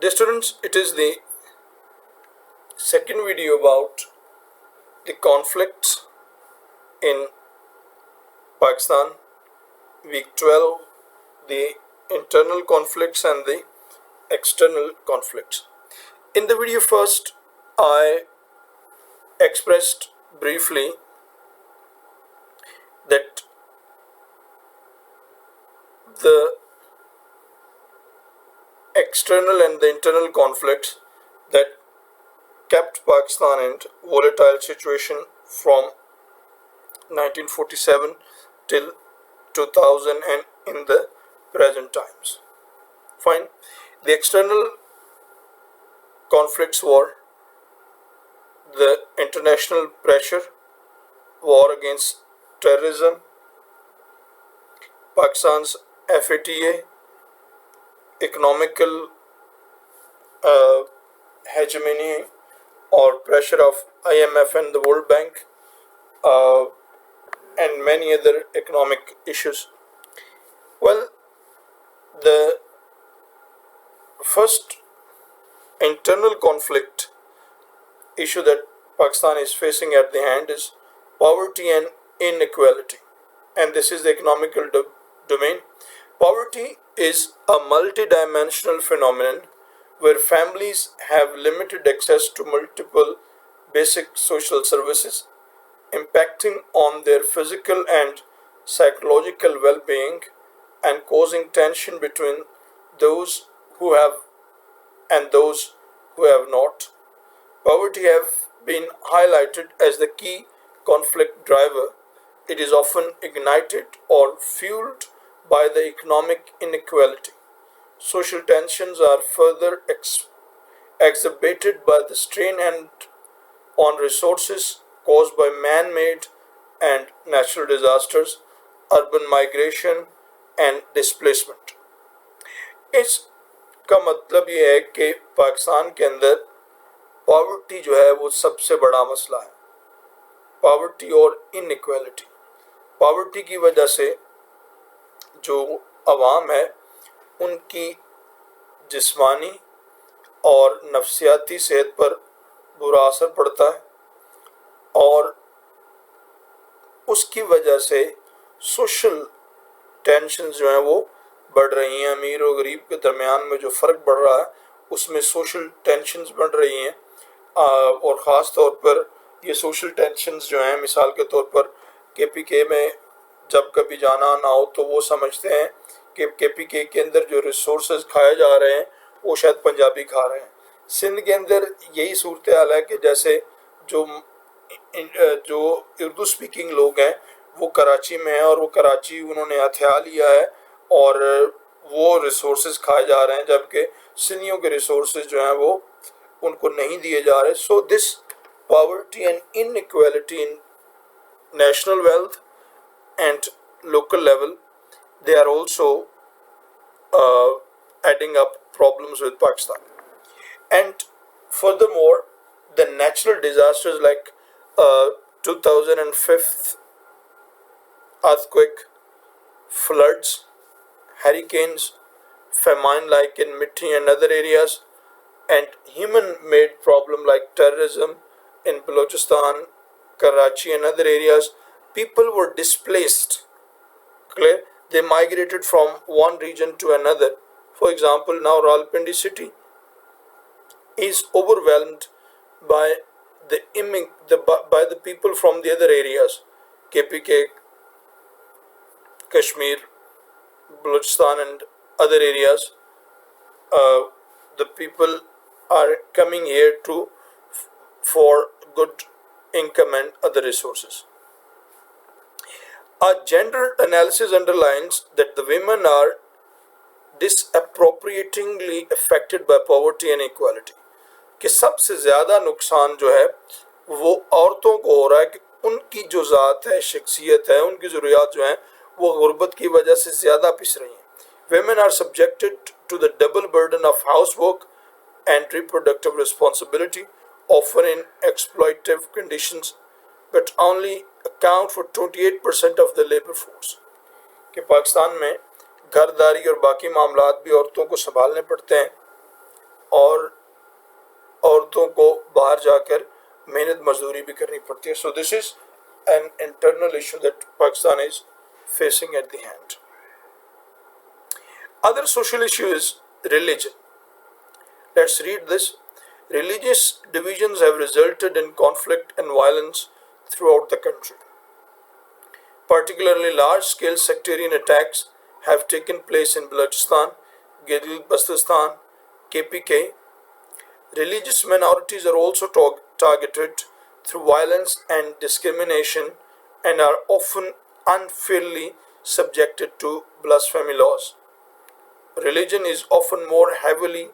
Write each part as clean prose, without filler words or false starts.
Dear students, it is the second video about the conflicts in Pakistan, week 12, the internal conflicts and the external conflicts. In the video first, I expressed briefly that the external and the internal conflicts that kept Pakistan in volatile situation from 1947 till 2000 and in the present times. Fine. The external conflicts were the international pressure, war against terrorism, Pakistan's FATA, economical hegemony or pressure of IMF and the World Bank, and many other economic issues. Well, the first internal conflict issue that Pakistan is facing at the hand is poverty and inequality, and this is the economical domain. Poverty is a multidimensional phenomenon where families have limited access to multiple basic social services, impacting on their physical and psychological well-being and causing tension between those who have and those who have not. Poverty have been highlighted as the key conflict driver. It is often ignited or fueled by the economic inequality. Social tensions are further exacerbated by the strain and on resources caused by man-made and natural disasters, urban migration and displacement. इसका मतलब ये है कि पाकिस्तान के अंदर poverty जो है वो सबसे बड़ा मसला है, पॉवर्टी और इनइक्वालिटी। पॉवर्टी की वजह से जो अवाम है उनकी जिस्मानी और नफ्सियाती सेहत पर बुरा असर पड़ता है और उसकी वजह से सोशल टेंशन जो हैं वो बढ़ रही हैं। अमीर और गरीब के दरमियान में जो फ़र्क बढ़ रहा है उसमें सोशल टेंशन्स बढ़ रही हैं, और ख़ास तौर पर ये सोशल टेंशन्स जो हैं, मिसाल के तौर पर KPK में जब कभी जाना ना हो तो वो समझते हैं कि KPK के अंदर जो रिसोर्सेज खाए जा रहे हैं वो शायद पंजाबी खा रहे हैं। सिंध के अंदर यही सूरत हाल है कि जैसे जो जो उर्दू स्पीकिंग लोग हैं वो कराची में हैं और वो कराची उन्होंने हथिया लिया है और वो रिसोर्सेज खाए जा रहे हैं, जबकि सिंधियों के रिसोर्सेज जो हैं वो उनको नहीं दिए जा रहे। So this poverty and inequality in national wealth and local level, they are also adding up problems with Pakistan. And furthermore, the natural disasters like 2005 earthquake, floods, hurricanes, famine like in Mithi and other areas, and human-made problem like terrorism in Balochistan, Karachi and other areas. People were displaced. Clear? They migrated from one region to another. For example, now Rawalpindi city is overwhelmed by by the people from the other areas, KPK, Kashmir, Balochistan and other areas. The people are coming here for good income and other resources. A gender analysis underlines that the women are disappropriatingly affected by poverty and inequality. कि सबसे ज़्यादा नुकसान जो है वो औरतों को हो रहा है कि उनकी जो ज़ात है, शख्सियत है, उनकी ज़रूरियात जो हैं वो गुर्बत की वजह से ज़्यादा पिस रही हैं. Women are subjected to the double burden of housework and reproductive responsibility, often in exploitative conditions, but only account for 28% of the labor force. कि पाकिस्तान में घरदारी और बाकी मामलात भी औरतों को संभालने पड़ते हैं और औरतों को बाहर जाकर मेहनत मजदूरी भी करनी पड़ती है. So this is an internal issue that Pakistan is facing at the hand. Other social issue is religion. Let's read this. Religious divisions have resulted in conflict and violence throughout the country. Particularly large-scale sectarian attacks have taken place in Balochistan, Gilgit-Baltistan, KPK. Religious minorities are also targeted through violence and discrimination and are often unfairly subjected to blasphemy laws. Religion is often more heavily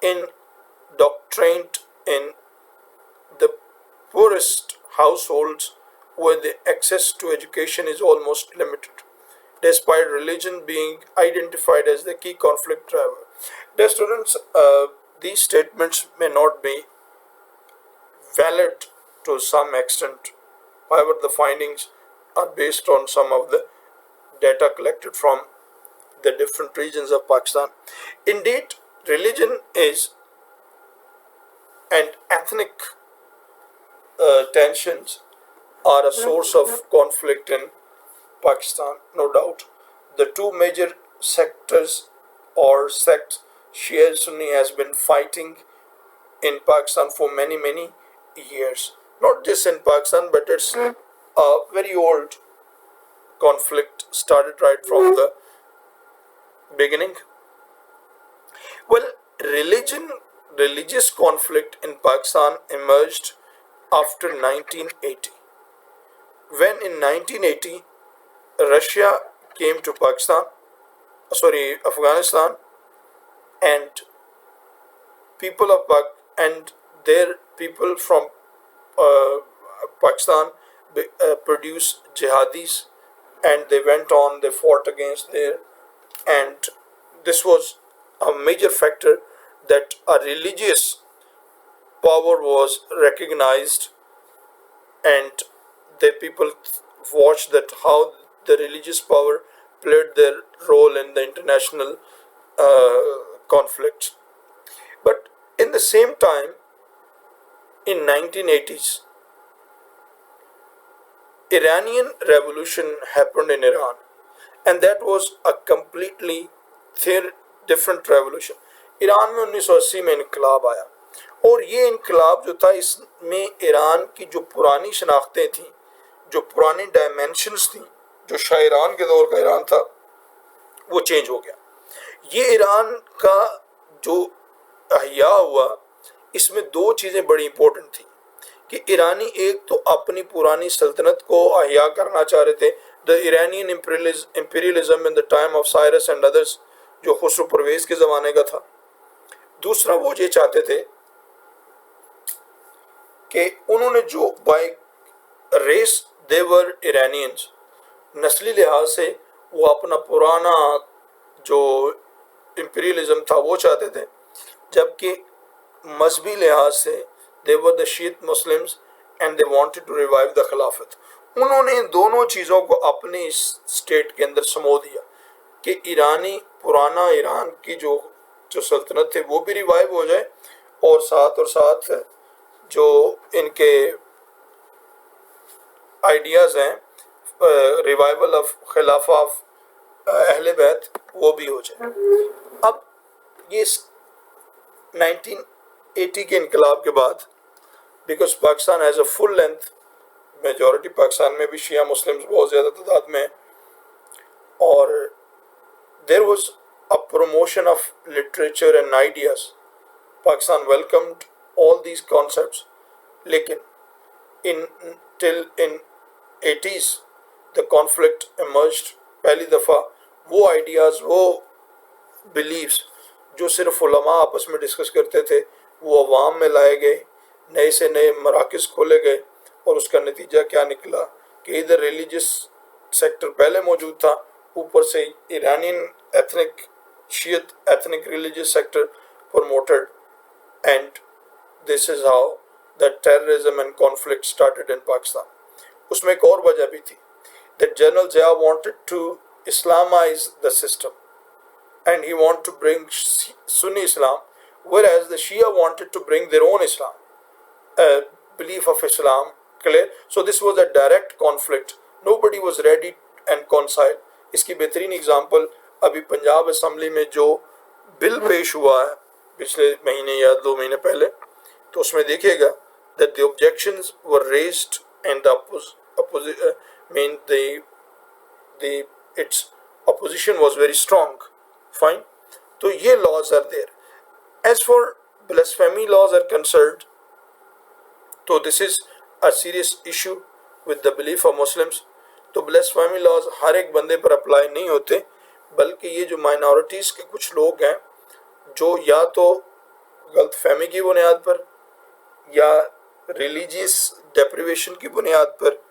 indoctrinated in the poorest households where the access to education is almost limited, despite religion being identified as the key conflict driver. Dear students, these statements may not be valid to some extent. However, the findings are based on some of the data collected from the different regions of Pakistan. Indeed, religion is and ethnic tensions are a source of conflict in Pakistan, no doubt. The two major sectors or sects, Shia and Sunni, has been fighting in Pakistan for many years. Not just in Pakistan, but it's a very old conflict, started right from the beginning. Well, religious conflict in Pakistan emerged after 1980. When in 1980 Russia came to Afghanistan, and their people from Pakistan produced jihadis, and they fought against there, and this was a major factor that a religious power was recognized, and the people watched that how the religious power played their role in the international conflict. But in the same time, in 1980s, Iranian revolution happened in Iran, and that was a completely different revolution. Iran में 1980 में इनकलाब आया, और ये इनकलाब जो था, इसमें ईरान की जो पुरानी शनाख्तें थी, जो पुरानी डायमेंशंस थी, जो शायरान के दौर का ईरान था, वो चेंज हो गया. ये ईरान का जो अहिया हुआ, इसमें दो चीज़ें बड़ी इंपॉर्टेंट थी कि ईरानी एक तो अपनी पुरानी सल्तनत को अहिया करना चाह रहे थे, the Iranian imperialism in the time of Cyrus and others, जो खुसरो परवेज के ज़माने का था. दूसरा वो ये चाहते थे कि उन्होंने जो बाय रेस देवर ईरानियंस, नस्ली लिहाज से वो अपना पुराना जो इंपीरियलिज्म था वो चाहते थे, जबकि मजहबी लिहाज से they were the Shiite Muslims and they wanted to revive the Khilafat. उन्होंने इन दोनों चीज़ों को अपने इस स्टेट के अंदर समो दिया कि ईरानी पुराना ईरान की जो सल्तनत थे वो भी रिवाइव हो जाए, और साथ जो इनके आइडियाज़ हैं, रिवाइवल ऑफ खिलाफा ऑफ अहले बैत, वो भी हो जाए. अब ये 1980 के इनकलाब के बाद, because Pakistan has a full length majority, Pakistan में भी शिया मुस्लिम्स बहुत ज़्यादा तादाद में, और there was a promotion of literature and ideas. Pakistan welcomed all these concepts. लेकिन in 80s the conflict emerged. पहली दफ़ा वो ideas, वो beliefs जो सिर्फ उलमा आपस में डिस्कस करते थे, वो अवाम में लाए गए, नए से नए मराकज़ खोले गए, और उसका नतीजा क्या निकला कि इधर रिलीजियस सेक्टर पहले मौजूद था, ऊपर से Iranian ethnic Shiite ethnic religious sector promoted, and this is how the terrorism and conflict started in Pakistan. उसमें एक और वजह भी थी that General Zia wanted to Islamize the system, and he wanted to bring Sunni Islam whereas the Shia wanted to bring their own Islam, belief of Islam. Clear? So this was a direct conflict. Nobody was ready and reconcile. इसकी बेहतरीन example अभी Punjab assembly में जो bill पेश हुआ है पिछले महीने या 2 महीने पहले, तो उसमें देखिएगा that the objections were raised and its opposition was very strong. Fine. तो ये laws are there. As for blasphemy laws are concerned, तो this is a serious issue with the belief of Muslims. तो blasphemy laws हर एक बंदे पर apply नहीं होते, बल्कि ये जो माइनॉरिटीज के कुछ लोग हैं जो या तो गलत फहमी की बुनियाद पर या रिलीजियस डेप्रिवेशन की बुनियाद पर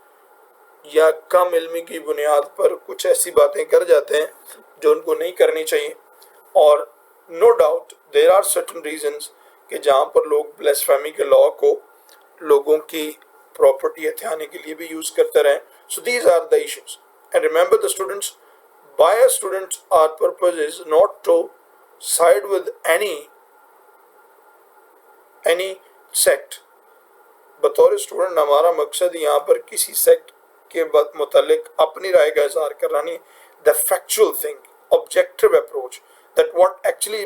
या कम इल्मी की बुनियाद पर कुछ ऐसी बातें कर जाते हैं जो उनको नहीं करनी चाहिए. और no doubt there are certain reasons कि जहाँ पर लोग ब्लेसफेमी के लॉ को लोगों की प्रॉपर्टी हथियाने के लिए भी यूज करते रहे. So these are the issues. And remember the students, by students our purpose is not to side with any sect. बतौर स्टूडेंट हमारा मकसद यहाँ पर किसी सेक्ट के मुतालिक अपनी राय का इजहार करना नहीं. The factual thing, objective approach, that what actually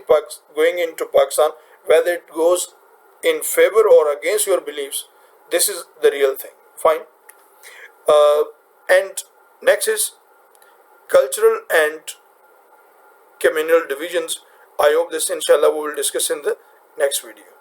going into Pakistan, whether it goes in favor or against your beliefs, this is the real thing. Fine. And next is cultural and communal divisions. I hope this inshallah we will discuss in the next video.